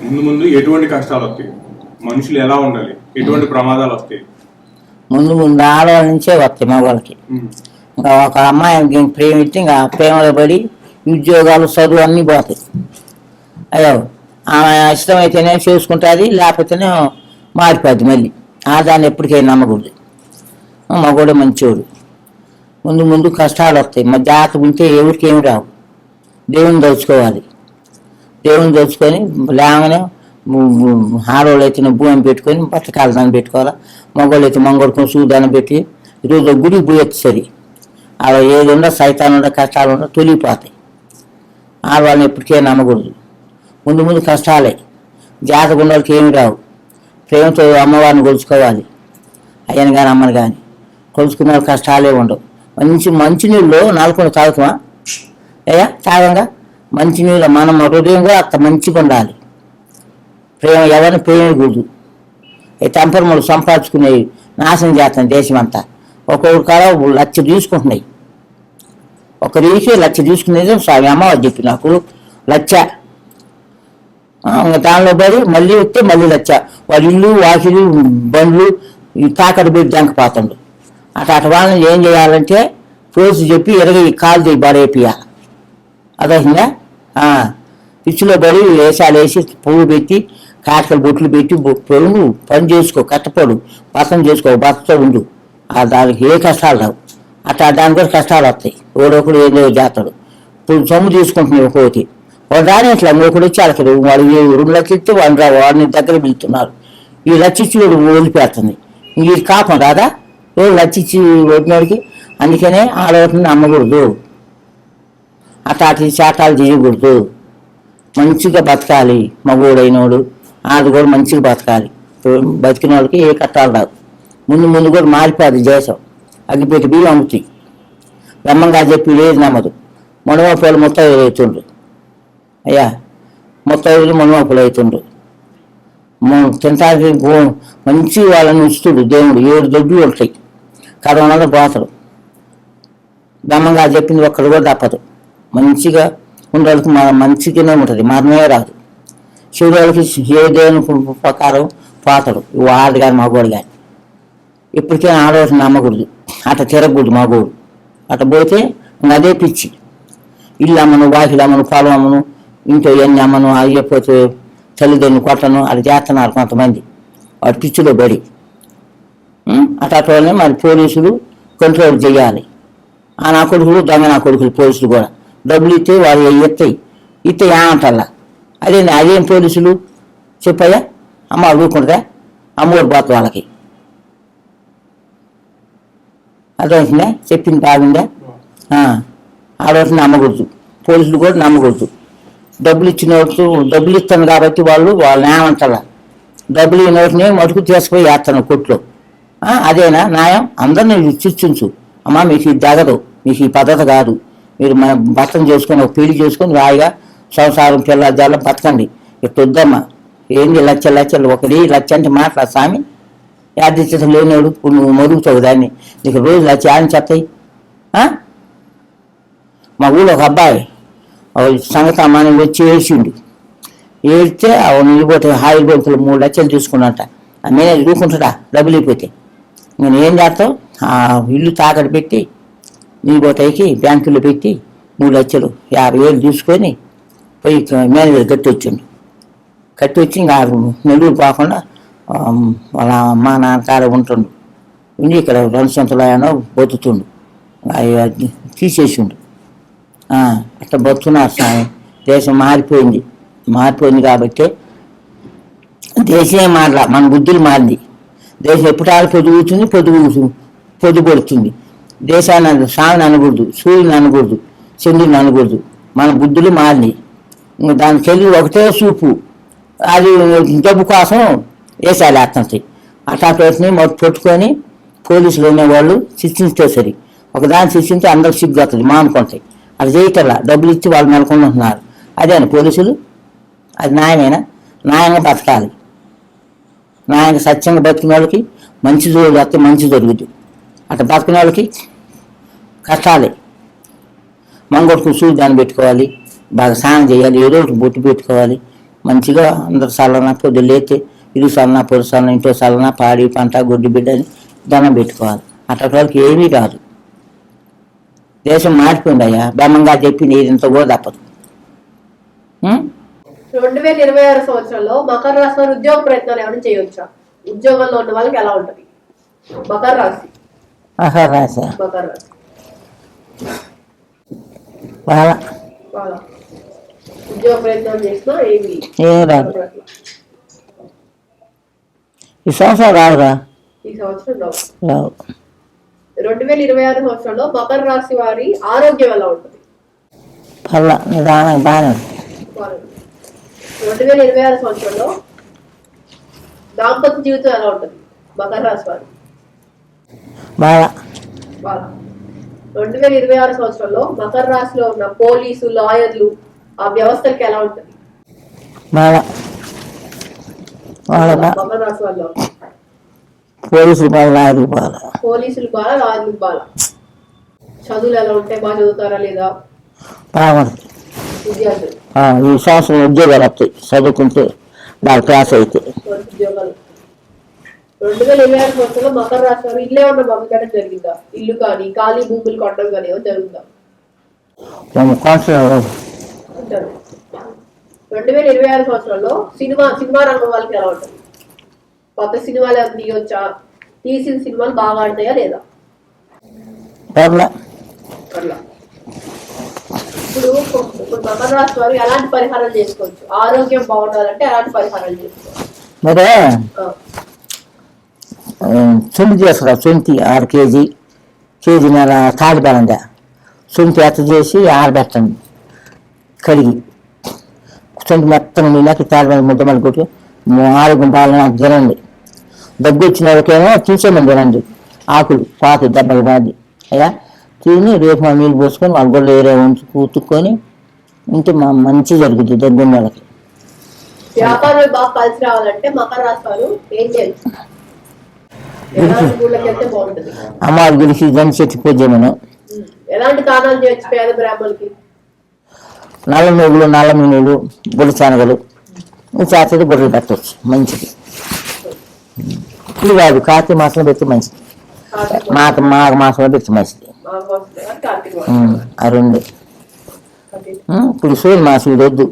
ముందు ముందు ఎటువంటి కష్టాలు వస్తాయి, మనుషులు ఎలా ఉండాలి, ఎటువంటి ప్రమాదాలు వస్తాయి? ముందు ముందు ఆడవాళ్ళ నుంచే వస్తాయి మగవాళ్ళకి. ఇంకా ఒక అమ్మాయి ప్రేమిస్తే ఇంకా ప్రేమలో పడి ఉద్యోగాలు చదువు అన్నీ పోతాయి. అయ్యో ఆమె ఇష్టమైతేనే చేసుకుంటుంది, లేకపోతేనే మారిపోద్ది మళ్ళీ. దాన్ని ఎప్పటికైనా నమ్మకూడదు. మగవాడు మంచివాడు. ముందు ముందు కష్టాలు వస్తాయి. మా జాతకు ఉంటే ఎవరికి ఏమి రావు. దేవుని దోచుకోవాలి. దేవుని దోచుకొని లేవనే ఆడవాళ్ళు అయితే భూమి పెట్టుకొని బట్టకాల దాన్ని పెట్టుకోవాలి. మగవాళ్ళు అయితే మంగళకొని సూదాన్ని పెట్టి ఈరోజు గుడికి పోయొచ్చు. సరి అలా ఏది ఉండో సైతాన్ ఉండో కష్టాలు ఉండో తొలిగిపోతాయి. ఆడవాళ్ళని ఎప్పటికైనా నమ్మకూడదు. ముందు ముందు కష్టాలే. జాతకు ఉన్న వాళ్ళకి ఏమి రావు. ప్రేమతో అమ్మవారిని కొలుచుకోవాలి. అయ్యని కానీ అమ్మని కానీ కొలుచుకున్న వాళ్ళకి కష్టాలే ఉండవు. మంచినీళ్ళు నాలుగు తాగుతామా అయ్యా? తాగంగా మంచినీళ్ళు మనం హృదయం కూడా అంత మంచిగా ఉండాలి. ప్రేమ ఎవరిని ప్రేమకూడదు. తంపరములు సంపాదించుకునేవి నాశనం చేస్తాం దేశం అంతా. ఒక్కొక్క కాడ 1,00,000 తీసుకుంటున్నాయి. ఒక రీకి 1,00,000 తీసుకునేది స్వామి అమ్మవారు చెప్పి నాకు 1,00,000. దానిలో పడి మళ్ళీ వస్తే మళ్ళీ 1,00,000. వాళ్ళ ఇల్లు వాకిలు బండ్లు ఈ తాకట్టు పెట్టి దంకపోతుండ్రు. అటు వాళ్ళని ఏం చేయాలంటే పోసి చెప్పి కాలు చేయి బడేపియాలి. అదైందా? పిచ్చిలో పడి వేసాలు వేసి పువ్వు పెట్టి కాటకలు బొట్లు పెట్టి పొరుగు పని చేసుకో, కట్టపడు బతం చేసుకో, బతతో ఉండు. దానికి ఏ కష్టాలు రావు. దానికి కూడా కష్టాలు వస్తాయి. ఒకడొకడు ఏదో చేస్తాడు. ఇప్పుడు సొమ్ము తీసుకుంటున్నాయి ఒక్కొక్కటి. వాడు రాని ఇట్లా ఒకడు వచ్చి అడతాడు. వాడు 2 లక్షలు ఇస్తే వాడిని దగ్గర పిలుస్తున్నారు. ఈ లచ్చిచ్చి వాడు వదిలిపెడుతుంది. ఇది కాపం రాదా? రోజు లచ్చిచ్చి వదిలినోడికి. అందుకనే ఆడవాటిని నమ్మకూడదు. అటాటి శాతాలు చేయకూడదు. మంచిగా బతకాలి. మగోడైనోడు ఆడు కూడా మంచిగా బతకాలి. బతికిన వాళ్ళకి ఏ కట్టాలు రావు. ముందు కూడా మారిపోదు దేశం. అగ్గిపెట్టి బియ్యం అమ్ముతాయి. బ్రహ్మంగా చెప్పి లేదు నమ్మదు. మనువాపులు మొత్తం అవుతుండ్రు. అయ్యా మొత్తం మనువాపులు అవుతుండ్రు. తింటానికి మంచి వాళ్ళని ఉంచుతుడు దేవుడు. 7 దొడ్లు ఉంటాయి. కరోనాలో పోతాడు. బ్రహ్మంగా చెప్పింది ఒక్కడు కూడా తప్పదు. మంచిగా ఉండడానికి మంచిగానే ఉంటుంది. మరణమే రాదు. శివుడికి ఏ దేవుని ప్రకారం పోతాడు. వాడు కానీ మగోడు కానీ. ఇప్పటికైనా ఆడవాళ్ళని నమ్మకూడదు. అట్లా తిరగకూడదు మగోడు. అట్లా పోతే అదే పిచ్చి. ఇల్లు అమ్మను, వాకిలు అమ్మను, పొలం అమ్మను, ఇంట్లో ఎన్ని అమ్మను, అయ్యపోతే తల్లిదండ్రులు కొట్టను అది చేస్తున్నారు కొంతమంది. వాడు పిచ్చిలో పడి అట్లా మరి పోలీసులు కంట్రోల్ చేయాలి. నా కొడుకులు దొంగ నా కొడుకులు పోలీసులు కూడా డబ్బులు ఇస్తే వాళ్ళు ఇస్తే ఏమంటల్లా. అదేం పోలీసులు చెప్పయ్యా? అమ్మ అడుగుకుంటుందా? అమ్మోడు పోతుంది వాళ్ళకి. అర్థమవుతుందా? చెప్పింది బాగుందా? ఆడవాళ్ళని నమ్మకూడదు. పోలీసులు కూడా నమ్మకూడదు. డబ్బులు ఇస్తాను కాబట్టి వాళ్ళని ఏమంటారా? డబ్బులు ఇవ్వనోటిని మటుకు తీసుకుపోయి వేస్తాను కొట్లో. అదేనా న్యాయం? అందరినీ చర్చించు. అమ్మ మీకు ఇది తగదు, మీకు ఈ పద్ధతి కాదు. మీరు మన భర్తను చేసుకొని ఒక పెళ్లి చేసుకొని రాయిగా సంసారం పిల్ల జల్లం బతకండి. ఇట్లా వద్దమ్మా. ఏంది లక్షలు 1,00,000 అంటే మాట్లాడు స్వామి. యాదృచ్ఛత లేనివాడు నువ్వు మరుగుతావు దాన్ని. నీకు రోజు 1,00,000 అని చెప్తాయి. మా ఊళ్ళో ఒక అబ్బాయి సంగతి అమ్మాని వచ్చి ఏడ్చిండు. ఏడితే నిలిపోతే హాయిల్ బ్యాంకులు 3 లక్షలు తీసుకున్నట్ట. నేనే చూసుకుంటాడా డబ్బులు అయిపోతే. నేను ఏం చేస్తావు? ఇల్లు తాకట్టు పెట్టి నిలిపోతాయికి బ్యాంకుల్లో పెట్టి 3 లక్షలు 50,000 తీసుకొని పోయి మేనేజర్ కట్టి వచ్చి ఇంకా నెల్లూరు పోకుండా వాళ్ళ అమ్మ నాన్న కాడ ఉంటుండు. ఉండి ఇక్కడ 2 సంవత్సరాలు బతుకుతుండు. తీసేసిండు. అట్లా బతుకున్నారు స్వామి. దేశం మారిపోయింది కాబట్టి దేశమే మారలా, మన బుద్ధులు మారింది. దేశం ఎప్పుడు పొద్దుగుతుంది, పొద్దుపడుతుంది. దేశాన్ని స్వామిని అనకూడదు, సూర్యుని అనకూడదు, చంద్రుని అనకూడదు. మన బుద్ధులు మారినాయి. దాని తెలివి ఒకటే చూపు. అది డబ్బు కోసం వేసాలు వేస్తుంటాయి. అట్లాంటిని పెట్టుకొని పోలీసులు ఉండేవాళ్ళు శిక్షిస్తే సరి. ఒకదాన్ని శిక్షించి అందరికి సిగ్గు వస్తుంది, మానుకుంటాయి. అది చేయటల్లా డబ్బులు ఇచ్చి వాళ్ళు నెలకొంటున్నారు. అదేనా పోలీసులు? అది న్యాయమేనా? న్యాయంగా బతకాలి. న్యాయంగా సత్యంగా బతికిన వాళ్ళకి మంచి వస్తే మంచి జరుగుద్ది. అట్లా బతికిన వాళ్ళకి కష్టాలే. మంగొట్టుకు దాన్ని పెట్టుకోవాలి, బాగా స్నానం చేయాలి, ఏదో ఒకటి బొట్టు పెట్టుకోవాలి. మంచిగా అందరు చల్లన పొద్దు లేతే ఇరు చల్లన పొద్దు చల్లన ఇంట్లో చల్లన పాడి పంట గుడ్డి బిడ్డని దండం పెట్టుకోవాలి. అట్లా వాళ్ళకి ఏమీ కాదు. దేశం మారిపోయింది అయ్యా. బ్రహ్మంగా చెప్పింది ఇది ఇంత కూడా తప్పదు. 2026 సంవత్సరంలో మకర రాశి వారు ఉద్యోగ ప్రయత్నాలు ఏమైనా చేయవచ్చా? ఉద్యోగంలో ఉన్న వాళ్ళకి ఎలా ఉంటది? మకర రాశి మకర రాశి మకర రాశి వాళ్ళ వాళ్ళ ఉద్యోగ ప్రయత్నాలు చేసినా ఏమి ఏం రాదు. ఈ సంవత్సరం రావురా. ఈ సంవత్సరం రావు. రావు. 2026 సంవత్సరంలో మకర రాశి వారి ఆరోగ్యం ఎలా ఉంటుంది? పర్లా నిదానంగా బాగానే ఉంటుంది. 2026 సంవత్సరంలో దాంపత్య జీవితం ఎలా ఉంటుంది మకర రాశి వారి? బాగా. 2026 సంవత్సరంలో మకర రాశిలో ఉన్న పోలీసు లాయర్లు ఆ వ్యవస్థలకి ఎలా ఉంటుంది? బాగా. వాళ్ళ మకర రాశి వాళ్ళు పోలీసులు బాగా, లాయర్లు బాగా. పోలీసులు బాగా, లాయర్లు బాగా. చదువులు ఎలా ఉంటాయి? బాగా చదువుతారా లేదా బాగుంటుంది. విద్యార్థులు? ఈ సంవత్సరం ఉద్యోగాలు వస్తాయి చదువుకుంటే బాగా క్లాస్ అయితే. ఉద్యోగాలు 2026 సంవత్సరంలో మకర రాశి వారు ఇల్లు ఏమన్నా మొదలుపెట్టడం జరిగిందా? ఇల్లు కానీ ఖాళీ భూములు కొట్టడం కానీ ఏమో జరుగుతుందా? అంటారు. 2026 సంవత్సరంలో సినిమా రంగం వాళ్ళకి ఎలా ఉంటుంది? కొత్త సినిమాలు ఏమైనా తీయొచ్చా? తీసిన సినిమాలు బాగా ఆడతాయా లేదా? పర్లా. అట్లా ఇప్పుడు మకర రాశి వారు ఎలాంటి పరిహారాలు చేసుకోవచ్చు? ఆరోగ్యం బాగుండాలంటే ఎలాంటి పరిహారాలు చేసుకోవచ్చు? మరి సొంటి చేసుకురా. సొంటి 6 కేజీ కేజీన్నర తాడి బలంగా సొంటి ఎత్త చేసి ఆరబెట్టండి. కడిగి సొంటి మొత్తం నీళ్ళకి తాడి బలం ముద్ద మళ్ళీ కొట్టి ఆరోగ్యం బాగా తినండి. దగ్గు వచ్చిన వాళ్ళకేమో తీసేమని తినండి. ఆకులు పాకు దెబ్బలు బాది అయ్యా తిని రేపు మా నీళ్ళు పోసుకొని వాళ్ళ గొడ్లు ఏరే ఉంచి కూతుక్కొని ఉంటే మంచి జరుగుతుంది దగ్గున్న వాళ్ళకి. వ్యాపారం బాగా కలిసి రావాలంటే మకర రాశి వారు ఏం చేయాలి? అమ్మాయి గురించి దాన్ని చెట్టు పూజ చేయమను. ఎలాంటి దానాలు చేయొచ్చు పేద బ్రాహ్మణులకి? నల్ల నువ్వులు, నల్ల మినువులు, గుడి శనగలు చేత గొర్రెలు పెట్టవచ్చు. మంచిది. ఇప్పుడు కాదు, కార్తీక మాసంలో పెడితే మంచిది. మాఘ మాసంలో పెడితే మంచిది. ఆ 2 ఇప్పుడు సూర్య మాసం ఇది వద్దు.